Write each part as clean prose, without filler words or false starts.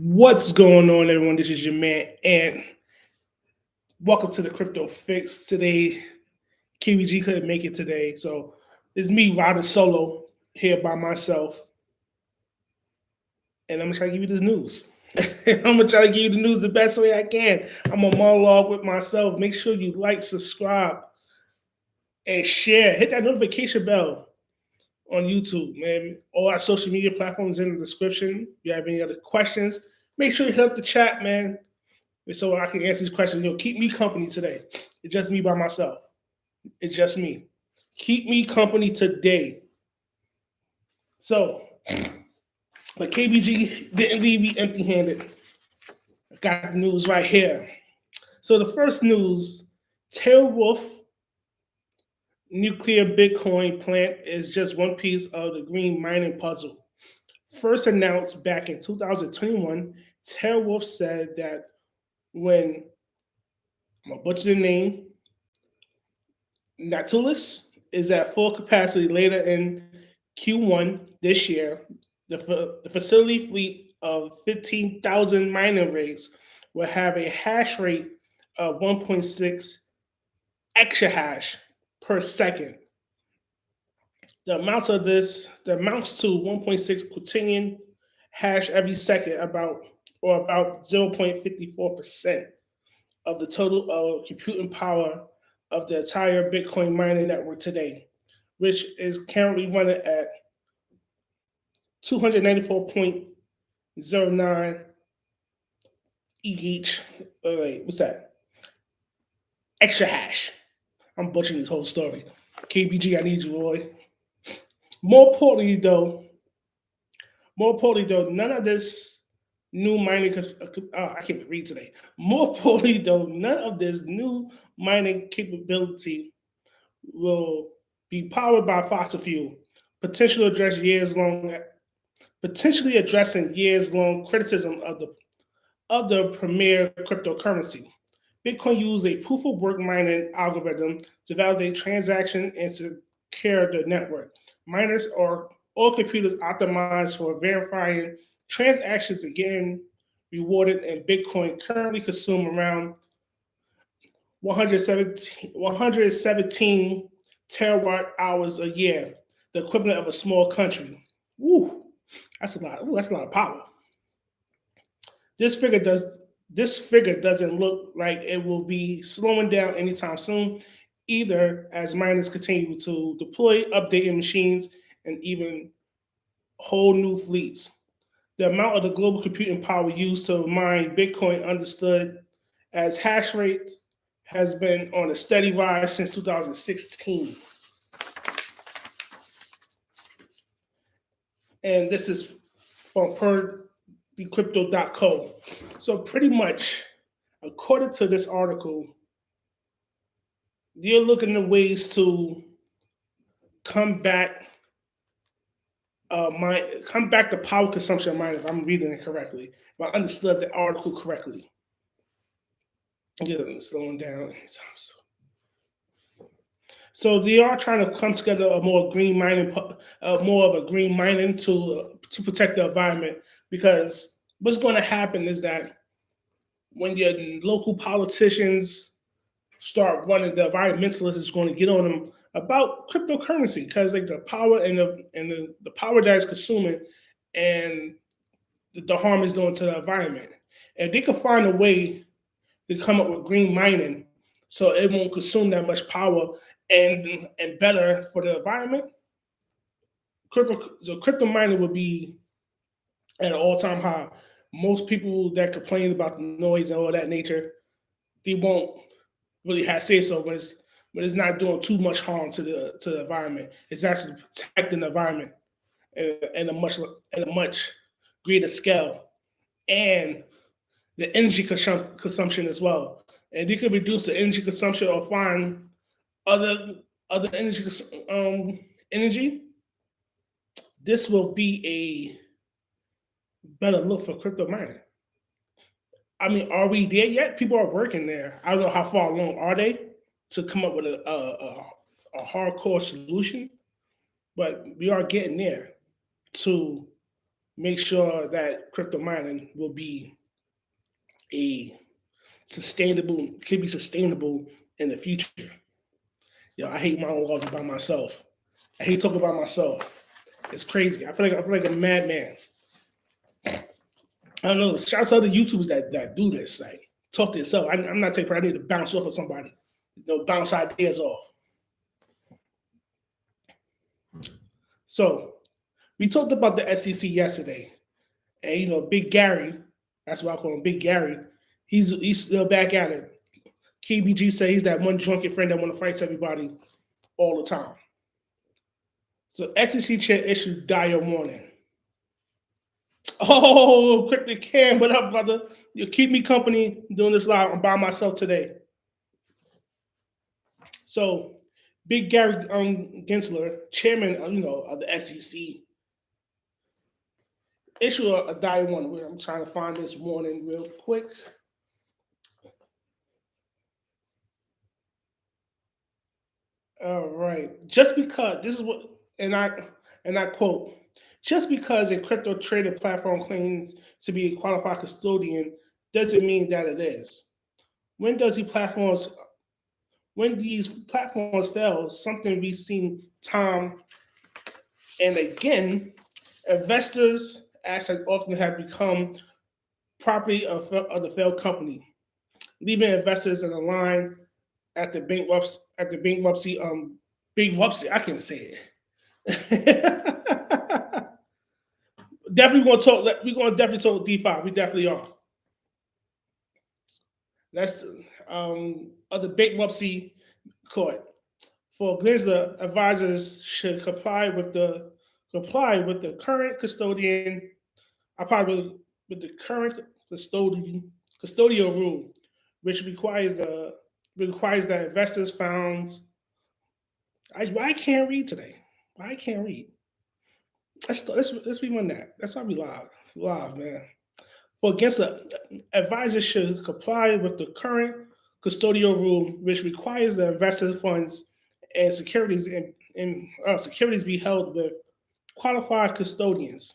What's going on, everyone? This is your man, and welcome to the Crypto Fix. Today, KPGE couldn't make it today, so it's me riding solo here by myself, and I'm gonna try to give you this news. I'm gonna try to give you the news the best way I can. I'm a monologue with myself. Make sure you like, subscribe, and share. Hit that notification bell on YouTube, man. All our social media platforms in the description. If you have any other questions, make sure you hit up the chat, man, so I can answer these questions. Keep me company today. It's just me by myself. It's just me. Keep me company today. So, but KBG didn't leave me empty-handed. I got the news right here. So the first news: Wolf nuclear Bitcoin plant is just one piece of the green mining puzzle. First announced back in 2021, Wolf said that when I'm gonna butcher the name, Natulus is at full capacity later in Q1 this year. The facility fleet of 15,000 mining rigs will have a hash rate of 1.6 exahash per second. The amounts to 1.6 quotidian hash every second, about 0.54% of the total computing power of the entire Bitcoin mining network today, which is currently running at 294.09 each. Wait, what's that? Extra hash. I'm butchering this whole story. KBG, I need you, boy. More importantly, though, none of this new mining. I can't read today. More importantly, though, none of this new mining capability will be powered by fossil fuel, potentially address years long, potentially addressing years long criticism of the premier cryptocurrency. Bitcoin used a proof of work mining algorithm to validate transactions and secure the network. Miners are all computers optimized for verifying transactions and getting rewarded, and Bitcoin currently consume around 117 terawatt hours a year, the equivalent of a small country. Woo, that's a lot. Ooh, that's a lot of power. This figure does this figure doesn't look like it will be slowing down anytime soon, either as miners continue to deploy updated machines and even whole new fleets. The amount of the global computing power used to mine Bitcoin, understood as hash rate, has been on a steady rise since 2016. And this is from per decrypto.co. So pretty much, according to this article, they're looking at ways to come back come back to power consumption of mine, if I'm reading it correctly, if I understood the article correctly. Get slowing down anytime soon. So they are trying to come together a more green mining, more of a green mining to protect the environment. Because what's going to happen is that when your local politicians start running, the environmentalists is going to get on them about cryptocurrency, because like the power and the power that is consuming and the harm is doing to the environment. If they can find a way to come up with green mining so it won't consume that much power and better for the environment, crypto mining would be at an all-time high. Most people that complain about the noise and all that nature, they won't really have say so when it's not doing too much harm to the environment. It's actually protecting the environment in a much greater scale, and the energy consumption as well. And you can reduce the energy consumption or find other other energy. This will be a better look for crypto mining. I mean, are we there yet? People are working there. I don't know how far along are they to come up with a hardcore solution, but we are getting there to make sure that crypto mining will be a sustainable, could be sustainable in the future. Yo, I hate monologuing by myself. I hate talking about myself. It's crazy. I feel like a madman. I don't know. Shout out to other YouTubers that do this. Like, talk to yourself. I'm not taking. I need to bounce off of somebody. Bounce ideas off. So we talked about the SEC yesterday, and Big Gary. That's what I call him, Big Gary. He's still back at it. KPGE said he's that one drunken friend that want to fight everybody all the time. So SEC chair issued dire warning. Oh, Cryptic Cam, what up, brother? You keep me company doing this live. I'm by myself today. So, Big Gary Gensler, chairman, of the SEC, issued a dire warning. I'm trying to find this warning real quick. All right. Just because this is what, and I quote, just because a crypto trading platform claims to be a qualified custodian doesn't mean that it is. When does the platforms when these platforms fail, something we've seen time and again, investors' assets often have become property of the failed company, leaving investors in a line at the bankruptcy. I can't say it. Definitely going to talk. We're going to definitely talk DeFi. We definitely are. That's of the bankruptcy court. For Glisler, advisors should comply with the current custodian. I probably with the current custodial rule, which requires that investors found. Why I can't read today? Why I can't read? Let's rerun that. That's why we live, man. For against the advisors should comply with the current custodial rule, which requires the investors' funds and securities be held with qualified custodians.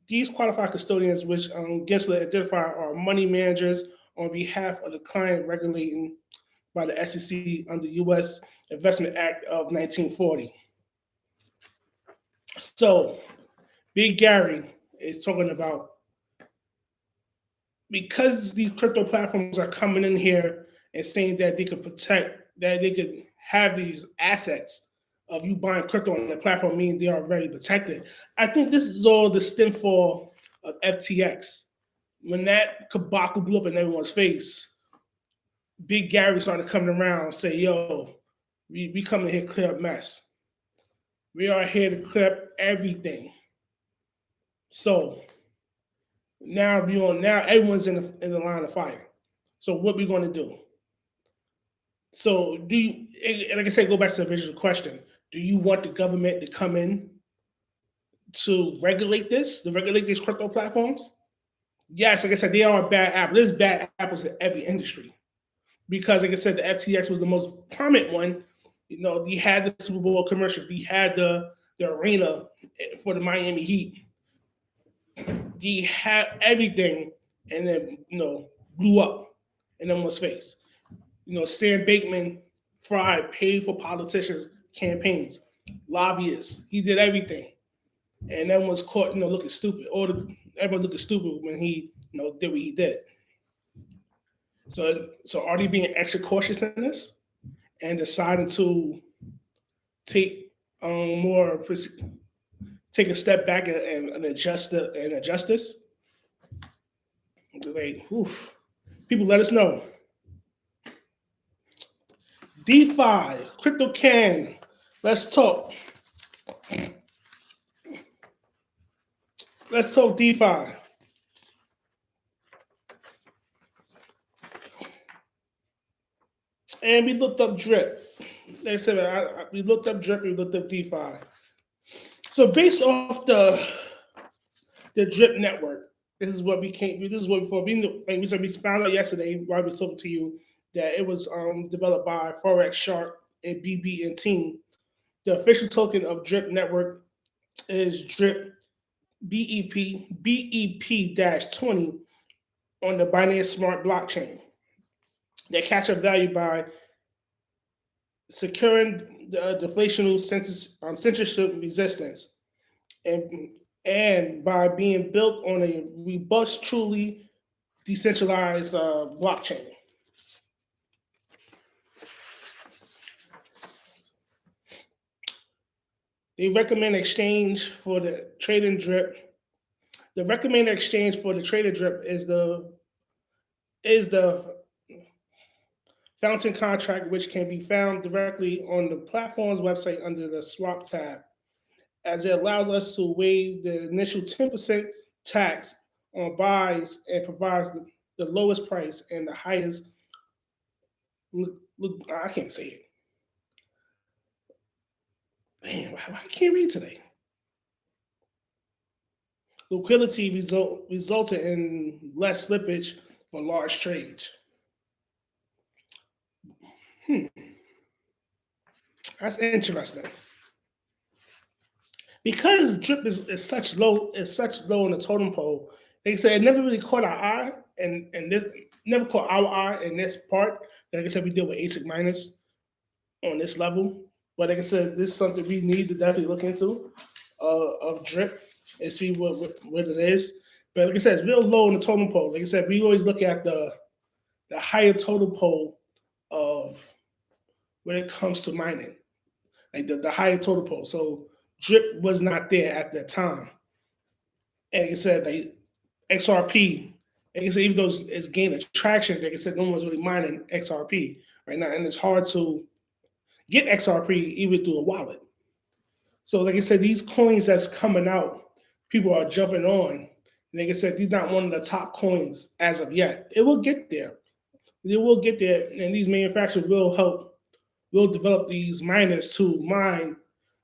These qualified custodians, which Gensler identify, are money managers on behalf of the client regulating by the SEC under U.S. Investment Act of 1940. So, Big Gary is talking about because these crypto platforms are coming in here and saying that they could that they could have these assets of you buying crypto on the platform, meaning they are very protected. I think this is all the stemfall of FTX. When that kabaku blew up in everyone's face, Big Gary started coming around and say, yo, we coming here to clear up mess. We are here to clear up everything. So now everyone's in the line of fire. So what we going to do? So do you, and like I said, go back to the original question. Do you want the government to come in to regulate these crypto platforms? Yes, like I said, they are a bad apple. There's bad apples in every industry. Because like I said, the FTX was the most prominent one. You had the Super Bowl commercial, you had the arena for the Miami Heat. You had everything, and then blew up in everyone's face. Sam Bankman Fried paid for politicians' campaigns, lobbyists. He did everything, and everyone's caught, looking stupid. Everyone looking stupid when he, did what he did. So are they being extra cautious in this and deciding to take more, take a step back and adjust this? Like, oof. People, let us know. DeFi, Crypto Can. Let's talk. Let's talk DeFi. And we looked up Drip. They said we looked up Drip. We looked up DeFi. So based off the Drip network, this is what we came. This is what we found out yesterday while we were talking to you that it was developed by Forex Shark and BB and team. The official token of Drip network is Drip BEP-20 on the Binance Smart blockchain. They capture value by securing the deflational censorship resistance and by being built on a robust, truly decentralized blockchain. They recommend exchange for the trading drip. The recommended exchange for the trading drip is the fountain contract, which can be found directly on the platform's website under the swap tab, as it allows us to waive the initial 10% tax on buys and provides the lowest price and the highest. Look, I can't say it. Man, I can't read today. Liquidity resulted in less slippage for large trades. Hmm, that's interesting. Because drip is such low on the totem pole. They say it never really caught our eye, and this never caught our eye in this part. Like I said, we deal with ASIC miners on this level, but like I said, this is something we need to definitely look into of drip and see what it is. But like I said, it's real low on the totem pole. Like I said, we always look at the higher totem pole of when it comes to mining, like the higher totem pole. So drip was not there at that time. And like I said, they XRP, like I said, even though it's gaining traction, like I said, no one's really mining XRP right now, and it's hard to get XRP even through a wallet. So, like I said, these coins that's coming out, people are jumping on. Like I said, these not one of the top coins as of yet. It will get there. It will get there, and these manufacturers will help, will develop these miners to mine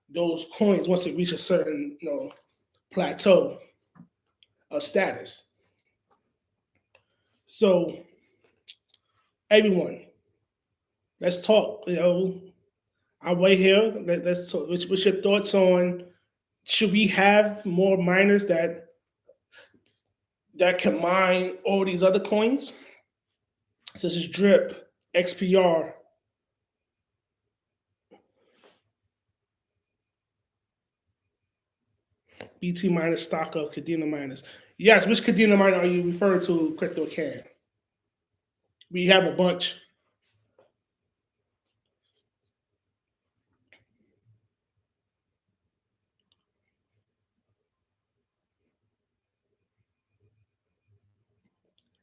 those coins once it reaches a certain plateau of status. So, everyone, let's talk. I'm right here. Let's talk. What's your thoughts on, should we have more miners that can mine all these other coins, such as Drip, XPR, BT miners, stock of Cadena miners? Yes, which Cadena miner are you referring to, Crypto Can? We have a bunch.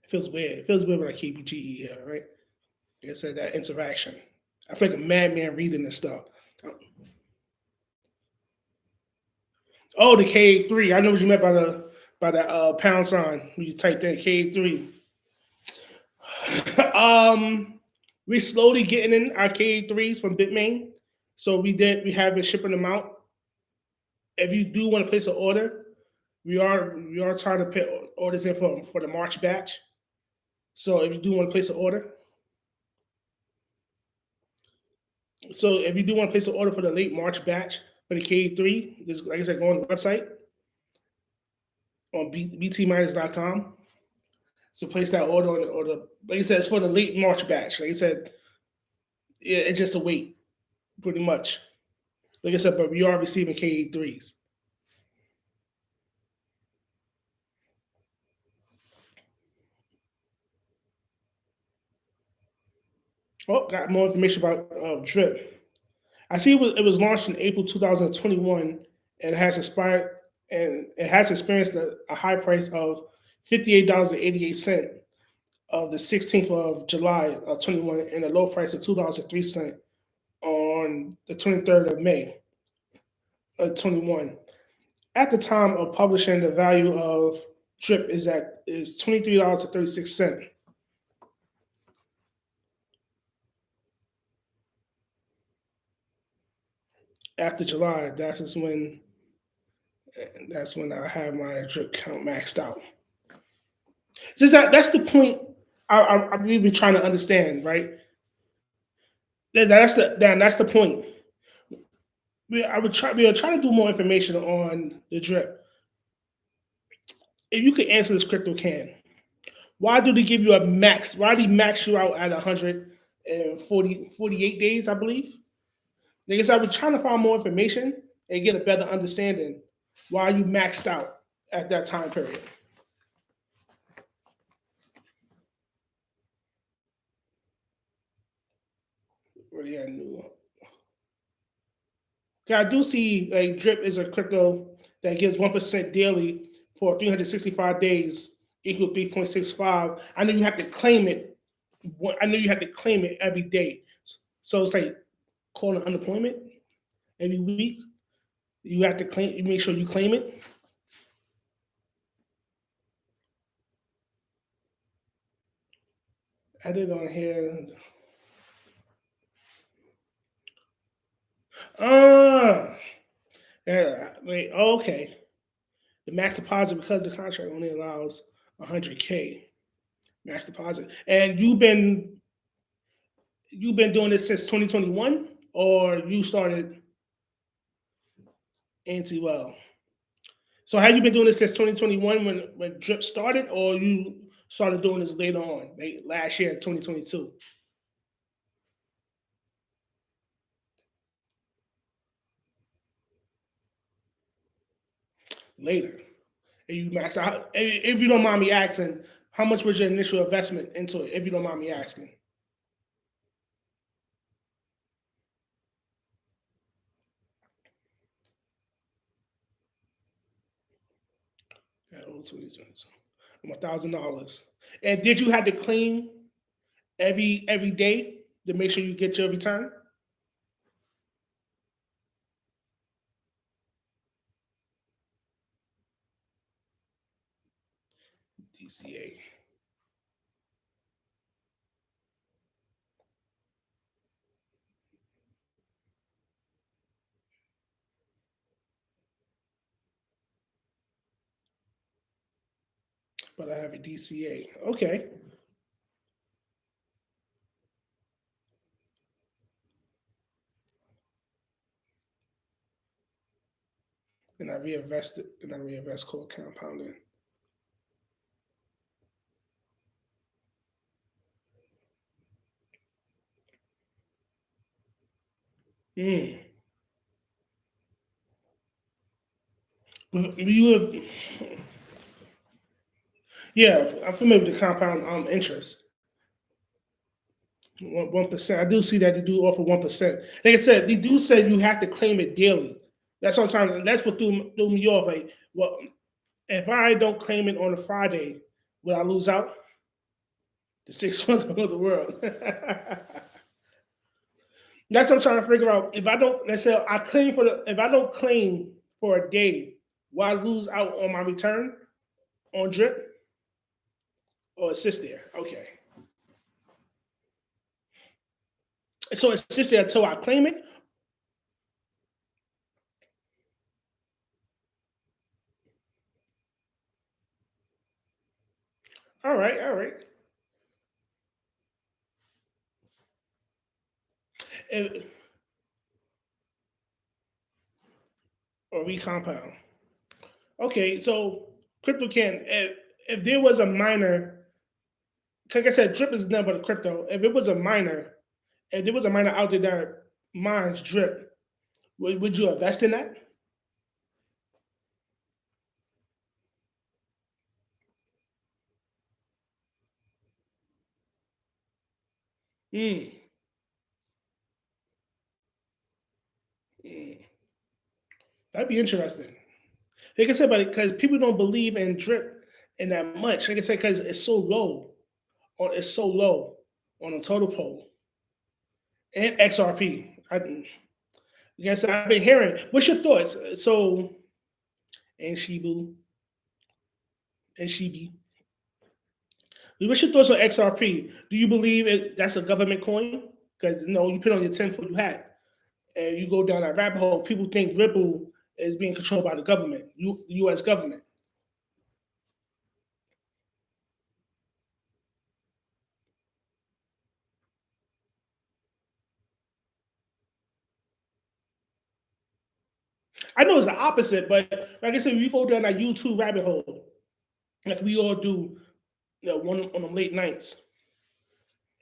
It feels weird. It feels weird when I KPGE here, right? Like I said, that interaction. I feel like a madman reading this stuff. Oh, the K3. I know what you meant by the pound sign when you typed in K3. We're slowly getting in our K3s from Bitmain. So we have been shipping them out. If you do want to place an order, we are trying to put orders in for the March batch. So if you do want to place an order, so if you do want to place an order for the late March batch for the K3, this, like I said, go on the website on btminers.com. So place that order on the order. Like I said, it's for the late March batch. Like I said, yeah, it's just a wait, pretty much. Like I said, but we are receiving K3s. Oh, got more information about Drip. I see it was launched in April 2021 and has expired and it has experienced a high price of $58.88 of the 16th of July of 21 and a low price of $2.03 on the 23rd of May of 21. At the time of publishing, the value of Drip is $23.36. After July, that's when I have my Drip count maxed out. Just that's the point I've really been trying to understand, right? That's the point. We are trying to do more information on the Drip. if you could answer this, crypto can. Why do they give you a max? Why do they max you out at 148 days, I believe? Because I was trying to find more information and get a better understanding why you maxed out at that time period. Really, I knew. I do see like Drip is a crypto that gives 1% daily for 365 days, equal 3.65. I know you have to claim it. I know you have to claim it every day. So it's like calling unemployment every week. You have to claim. You make sure you claim it. I did on here. Ah, yeah. Wait. Okay. The max deposit because the contract only allows 100K max deposit, and you've been doing this since 2021, or you started anti well. So have you been doing this since 2021 when Drip started, or you started doing this later on, like last year, 2022, later? And you maxed out. If you don't mind me asking, how much was your initial investment into it? If you don't mind me asking, yeah, $1,000. And did you have to clean every day to make sure you get your return? DCA, but I have a DCA. Okay, and I reinvest it, and I reinvest called compounding. Mm. You have, yeah, I'm familiar with the compound interest. 1%. I do see that they do offer 1%. Like I said, they do say you have to claim it daily. That's what I'm trying. That's what threw me off. Like, well, if I don't claim it on a Friday, will I lose out? The 6 months of the world. That's what I'm trying to figure out. If I don't, let's say I claim for the, if I don't claim for a day, will I lose out on my return on drip or it sits there? Okay, so it sits there until I claim it. All right, all right. Eh, or recompound. Okay, so crypto can if there was a miner, like I said, drip is nothing but a crypto. If it was a miner, if there was a miner out there that mines drip, would you invest in that? Mm, mm. That'd be interesting. Like I said, but because people don't believe in drip in that much. Like I said, because it's so low, or it's so low on a total poll and XRP. Yes, I've been hearing. What's your thoughts? So, and Shibu and Shibi. What's your thoughts on XRP? Do you believe that's a government coin? Because you put on your tinfoil hat and you go down that rabbit hole. People think Ripple is being controlled by the government, U.S. government. I know it's the opposite, but like I said, you go down that YouTube rabbit hole. like we all do, one on the late nights,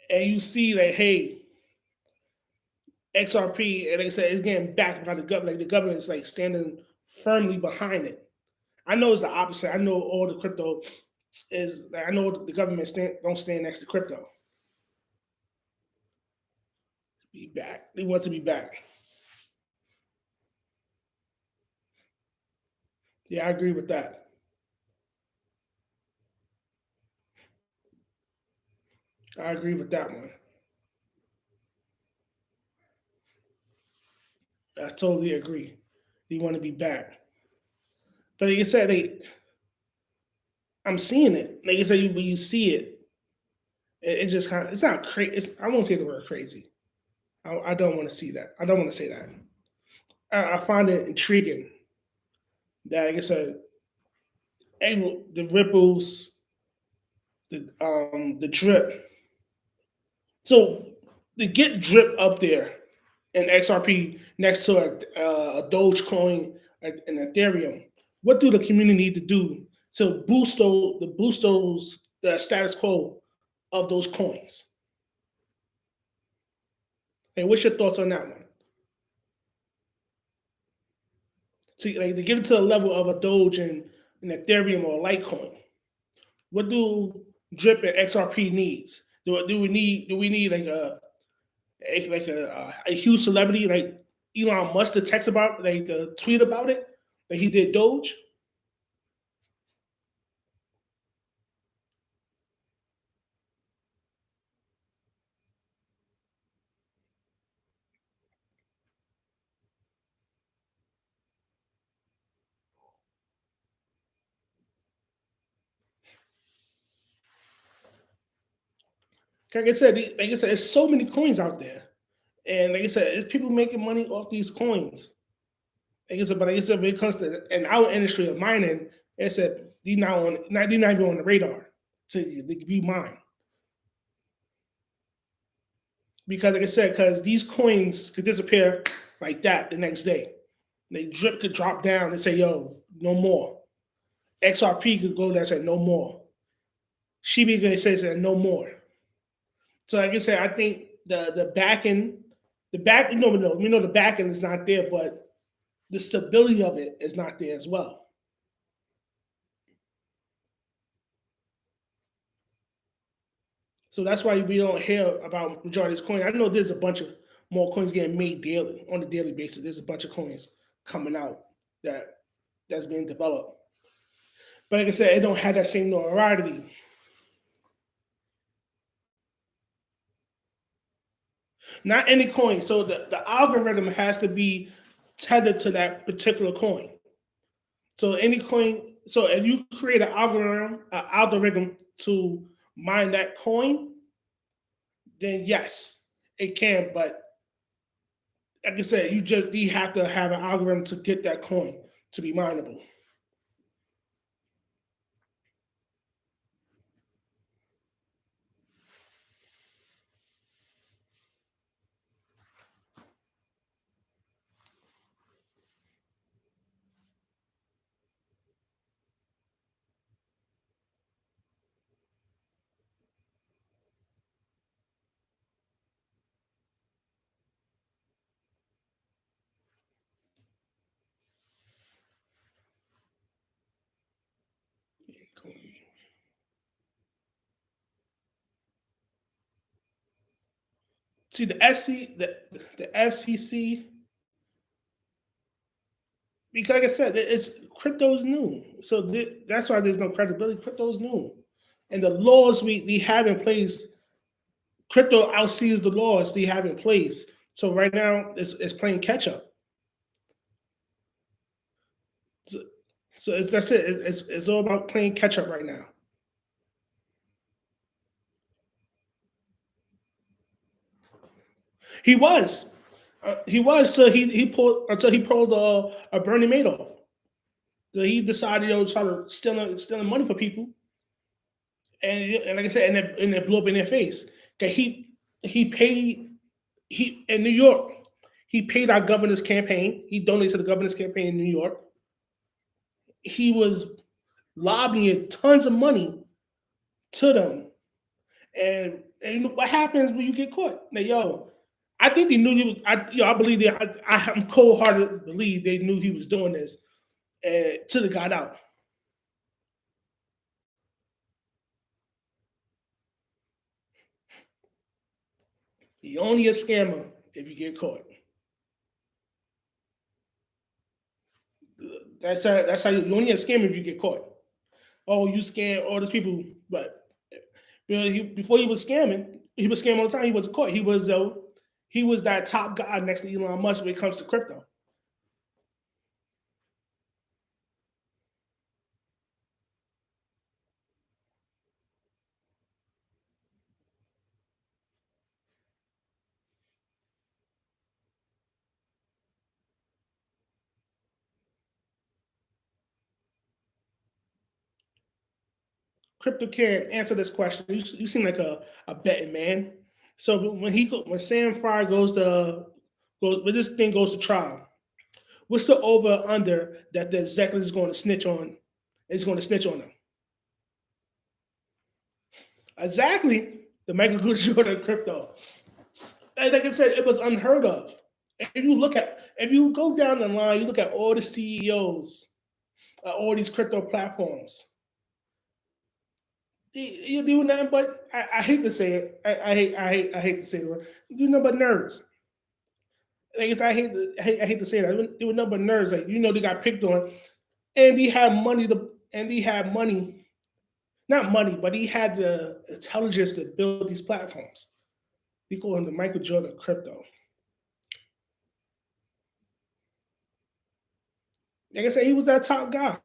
and you see that, hey, XRP, and like I said, it's getting backed by the government. Like the government is like standing firmly behind it. I know it's the opposite. I know all the crypto is. I know the government don't stand next to crypto. Be back. They want to be back. Yeah, I agree with that. I agree with that one. I totally agree. They want to be back. But like I said, I'm seeing it. Like I said, when you see it, it just kind of, it's not crazy. I won't say the word crazy. I don't want to see that. I don't want to say that. I find it intriguing that, like I said, the ripples, the drip. So to get drip up there in XRP next to a Dogecoin and Ethereum, what do the community need to do to boost those the status quo of those coins? And what's your thoughts on that one? To like to get it to the level of a Doge and an Ethereum or a Litecoin, what do Drip and XRP needs? Do we need like a huge celebrity like Elon Musk to text about like the tweet about it like he did Doge? Like I said, there's so many coins out there, and like I said, there's people making money off these coins. Like I said, when it comes to in our industry of mining, like I said they're not even on the radar to be mined because, like I said, because these coins could disappear like that the next day. They drip could drop down and say, "Yo, no more." XRP could go there and say, "No more." Shiba could say, "No more." So, like I said, I think the backing, the back, no, we know the backing is not there, but the stability of it is not there as well. So that's why we don't hear about majority of these coins. I know there's a bunch of more coins getting made daily on a daily basis. There's a bunch of coins coming out that that's being developed. But like I said, it don't have that same notoriety. Not any coin. So the algorithm has to be tethered to that particular coin. So any coin, so if you create an algorithm to mine that coin, then yes, it can. But like I said, you have to have an algorithm to get that coin to be mineable. See the FCC, because like I said, it's crypto's new, so that's why there's no credibility. Crypto's new, and the laws we have in place, crypto outsees the laws they have in place. So right now, it's playing catch up. So, that's it. It's all about playing catch up right now. He was, he was. So he pulled until he pulled a Bernie Madoff. So he decided to try to stealing money for people, and like I said, and it blew up in their face. Okay, he paid he in New York. He paid our governor's campaign. He donated to the governor's campaign in New York. He was lobbying tons of money to them. And you know what happens when you get caught? Like, yo, I think they knew you. I believe that. I'm cold hearted to believe they knew he was doing this until it got out. He only a scammer if you get caught. That's how you only a scammer if you get caught. Oh, you scam all these people, but before he was scamming all the time. He wasn't caught. He was that top guy next to Elon Musk when it comes to crypto. Crypto can't answer this question. You seem like a betting man. So when Sam Fry when this thing goes to trial, what's the over or under that the executive is going to snitch on? Is going to snitch on them? Exactly. The Michael Jordan crypto. And like I said, it was unheard of. If you go down the line, you look at all the CEOs, all these crypto platforms. You do nothing but I hate to say it. I hate to say it. You do nothing but nerds. Like I said, I hate to say that. It was nothing but nerds. Like they got picked on, and he had money not money, but he had the intelligence to build these platforms. We call him the Michael Jordan crypto. Like I said, he was that top guy.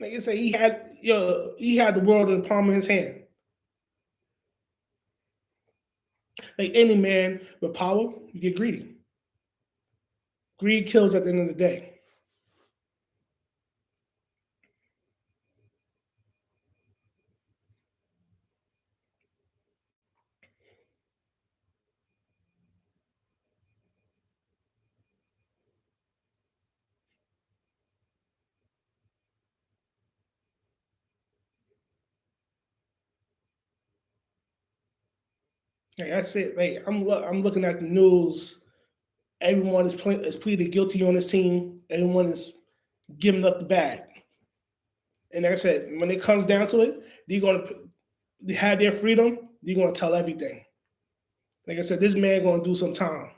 Like I said, he had the world in the palm of his hand. Like any man with power, you get greedy. Greed kills at the end of the day. Like I said, like I'm looking at the news. Everyone is pleaded guilty on this team. Everyone is giving up the bag. And like I said, when it comes down to it, they're gonna they have their freedom. They're gonna tell everything. Like I said, this man gonna do some time.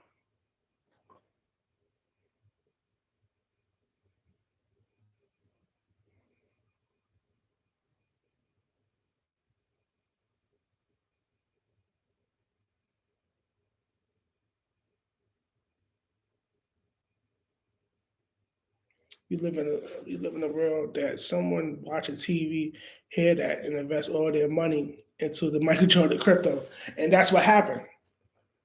We live in a world that someone watching TV hear that and invest all their money into the Michael Jordan crypto, and that's what happened.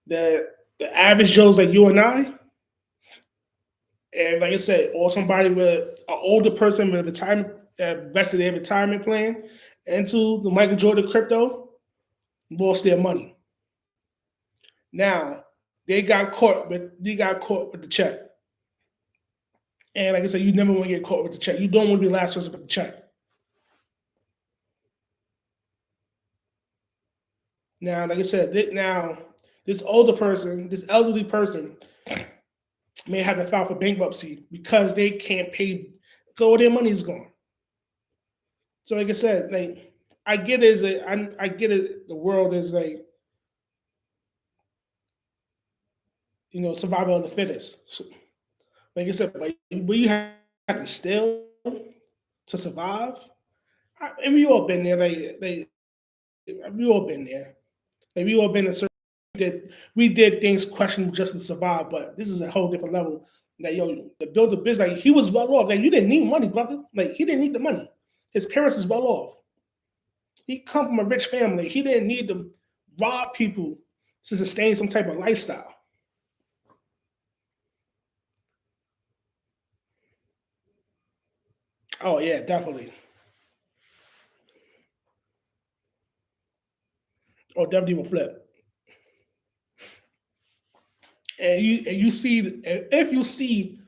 The average Joes like you and I, and like I said, or somebody with an older person with a retirement invested their retirement plan into the Michael Jordan crypto, lost their money. Now they got caught with the check. And like I said, you never want to get caught with the check. You don't want to be the last person with the check. Now, like I said, this older person, this elderly person, may have to file for bankruptcy because they can't pay. All their money is gone. So, like I said, like I get it. I get it. The world is like survival of the fittest. So, like I said, but you have to steal to survive. And we all been there. We all been there. Like we all been in certain that we did things questionable just to survive, but this is a whole different level. That to build a business, like he was well off. Like you didn't need money, brother. Like he didn't need the money. His parents is well off. He come from a rich family. He didn't need to rob people to sustain some type of lifestyle. Oh yeah, definitely. Oh, definitely will flip. And you see if you see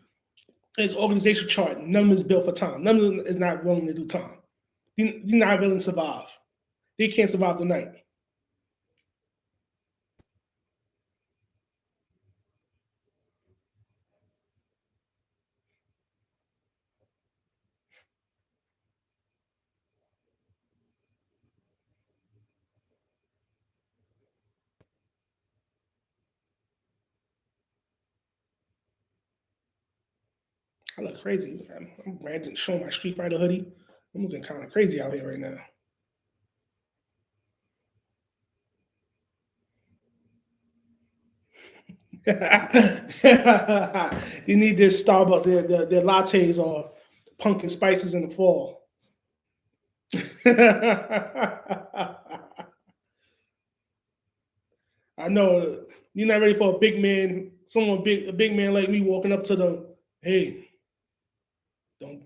his organization chart, none is built for time. None of them is not willing to do time. You're not willing to survive. They can't survive the night. I look crazy. I'm branding, showing my Street Fighter hoodie. I'm looking kind of crazy out here right now. You need this Starbucks. Their lattes are pumpkin spices in the fall. I know you're not ready for a big man, a big man like me walking up to them. Hey, don't.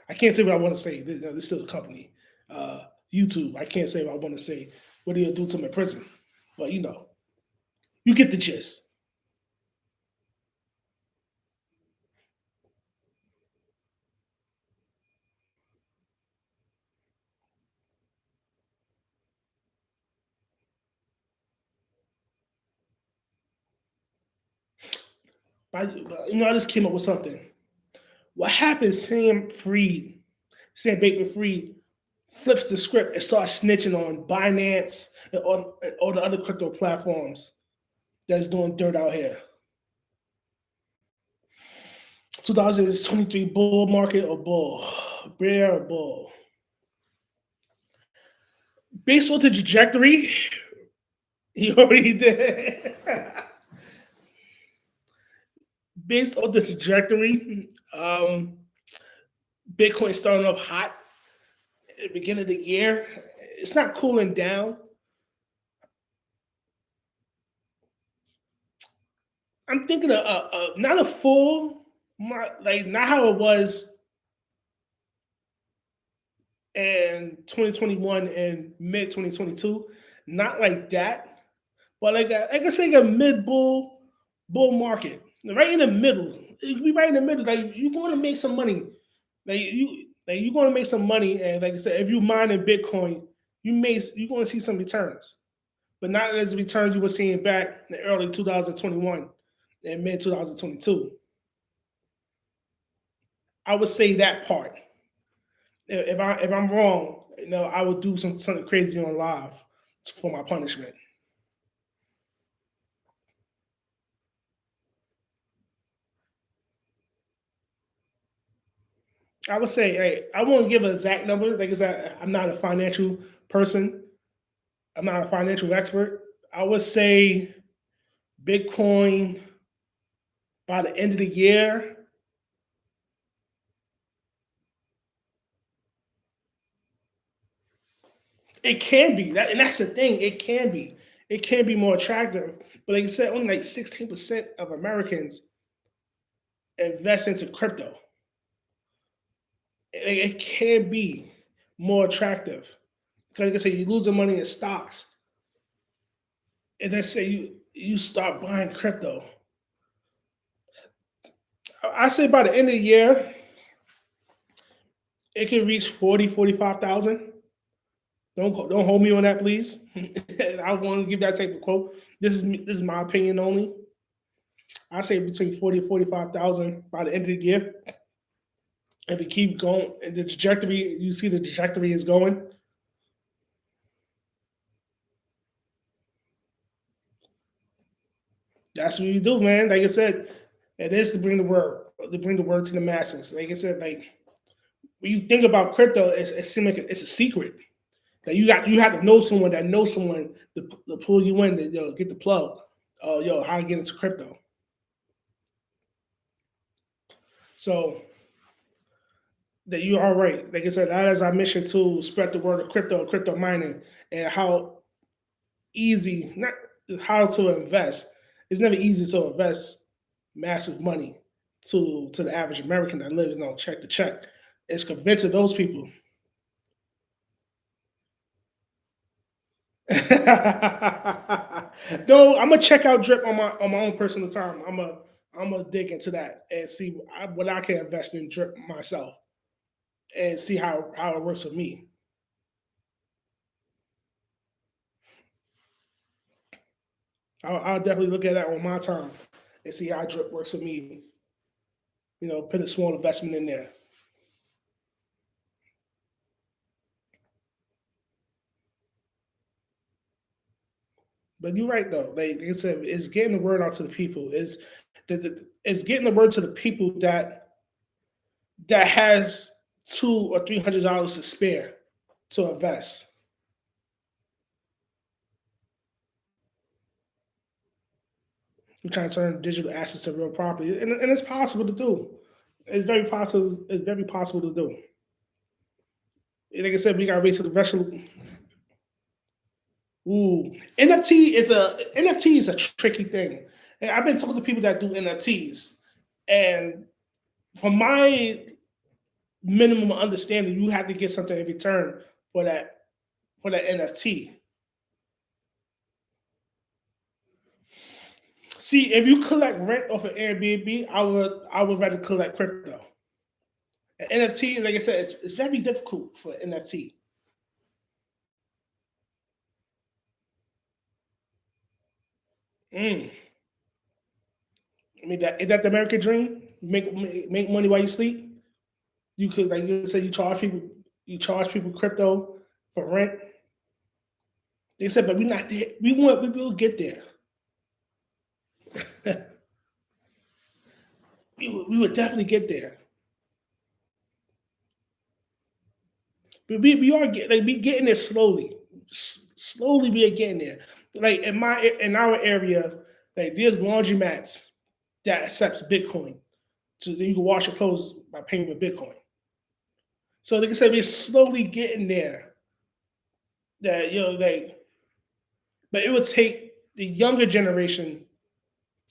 I can't say what I want to say. This is a company, YouTube. I can't say what I want to say. What he'll do to me in prison, but you get the gist. I just came up with something. What happens? Sam Bankman-Fried flips the script and starts snitching on Binance and all the other crypto platforms that's doing dirt out here. 2023 bull market or bull, bear or bull. Based on the trajectory, he already did. Based on the trajectory, Bitcoin starting off hot at the beginning of the year. It's not cooling down. I'm thinking of not a full, like not how it was in 2021 and mid 2022, not like that, but like I say, a mid bull market, right in the middle. It could be right in the middle. Like you're going to make some money. You're going to make some money, and like I said, if you mine in Bitcoin, you're going to see some returns, but not as the returns you were seeing back in early 2021 and mid 2022. I would say that part. If I'm wrong, I would do something crazy on live for my punishment. I would say, hey, I won't give an exact number. Like I said, I'm not a financial person. I'm not a financial expert. I would say Bitcoin by the end of the year, it can be that, and that's the thing. It can be more attractive. But like I said, only like 16% of Americans invest into crypto. It can be more attractive. Like I said, you losing money in stocks, and let's say you start buying crypto. I say by the end of the year, it can reach 40, 45,000. Don't hold me on that, please. I want to give that type of quote. This is my opinion only. I say between 40 and 45,000 by the end of the year. If it keep going, the trajectory, you see the trajectory is going. That's what you do, man. Like I said, it is to bring the word to the masses. Like I said, like when you think about crypto, it seems like it's a secret that you have to know someone that knows someone to pull you in to get the plug. Oh, how to get into crypto. So that you are right. Like I said, that is our mission to spread the word of crypto mining, and how easy, not how to invest. It's never easy to invest massive money to the average American that lives on check to check. It's convincing those people. No, I'm gonna check out drip on my own personal time. I'm gonna dig into that and see what I can invest in drip myself. and see how it works for me. I'll definitely look at that on my time and see how drip works for me. Put a small investment in there. But you're right though. Like I said, it's getting the word out to the people. It's getting the word to the people that has $200 or $300 to spare to invest. We're trying to turn digital assets to real property, and it's possible to do. It's very possible. It's very possible to do. Like I said, we got to wait to the rest of. Ooh, NFT is a tricky thing, and I've been talking to people that do NFTs, and from my minimum understanding, you have to get something in return for that NFT. See, if you collect rent off of Airbnb, I would rather collect crypto. An NFT, like I said, it's very difficult for NFT. Mm. I mean, that is that the American dream? Make money while you sleep. You could, like you said, you charge people crypto for rent. They said, but we're not there. We will get there. We would definitely get there. But we are we getting there slowly. Slowly we are getting there. Like in our area, like there's laundromats that accepts Bitcoin. So that you can wash your clothes by paying with Bitcoin. So like I said, we're slowly getting there. That but it would take the younger generation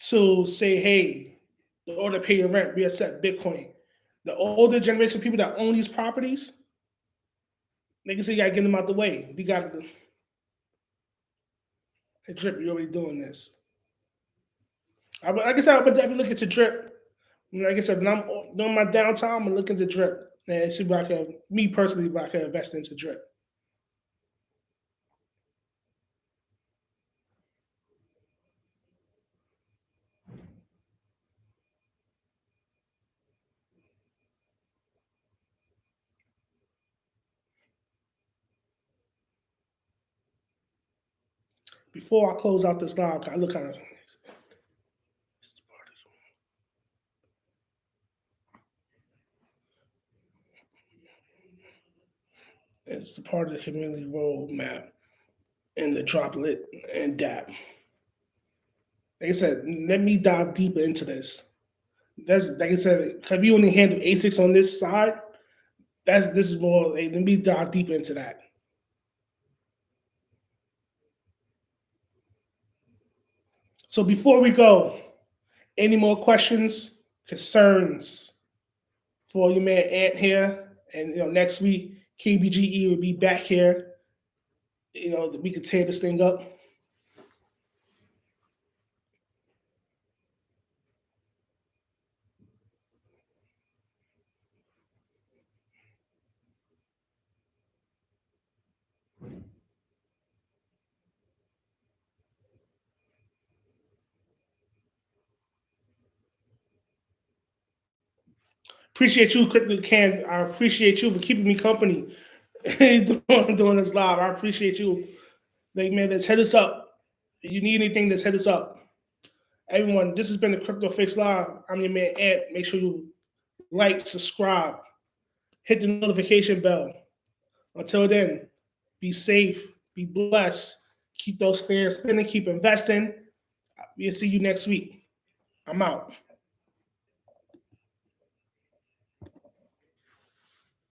to say, hey, in order to pay your rent, we accept Bitcoin. The older generation people that own these properties, like I said, you gotta get them out the way. We got a drip. You're already doing this. Like I said, I would definitely look at your drip. Like I said, when I'm doing my downtime, I'm looking to drip and see what I can, me personally, what I can invest into drip. Before I close out this live, I look kind of. It's the part of the community roadmap and the droplet and DAP. Like I said, let me dive deeper into this. That's like I said, because we only handle ASICs on this side. This is more. Like, let me dive deeper into that. So before we go, any more questions, concerns for your man Ant here? And next week KBGE will be back here. We could tear this thing up. Appreciate you, Crypto Can. I appreciate you for keeping me company doing this live. I appreciate you. Like, man, let's hit us up. If you need anything, let's hit us up. Everyone, this has been the Crypto Fix Live. I'm your man, Ant. Make sure you like, subscribe, hit the notification bell. Until then, be safe, be blessed, keep those fans spinning, keep investing. We'll see you next week. I'm out.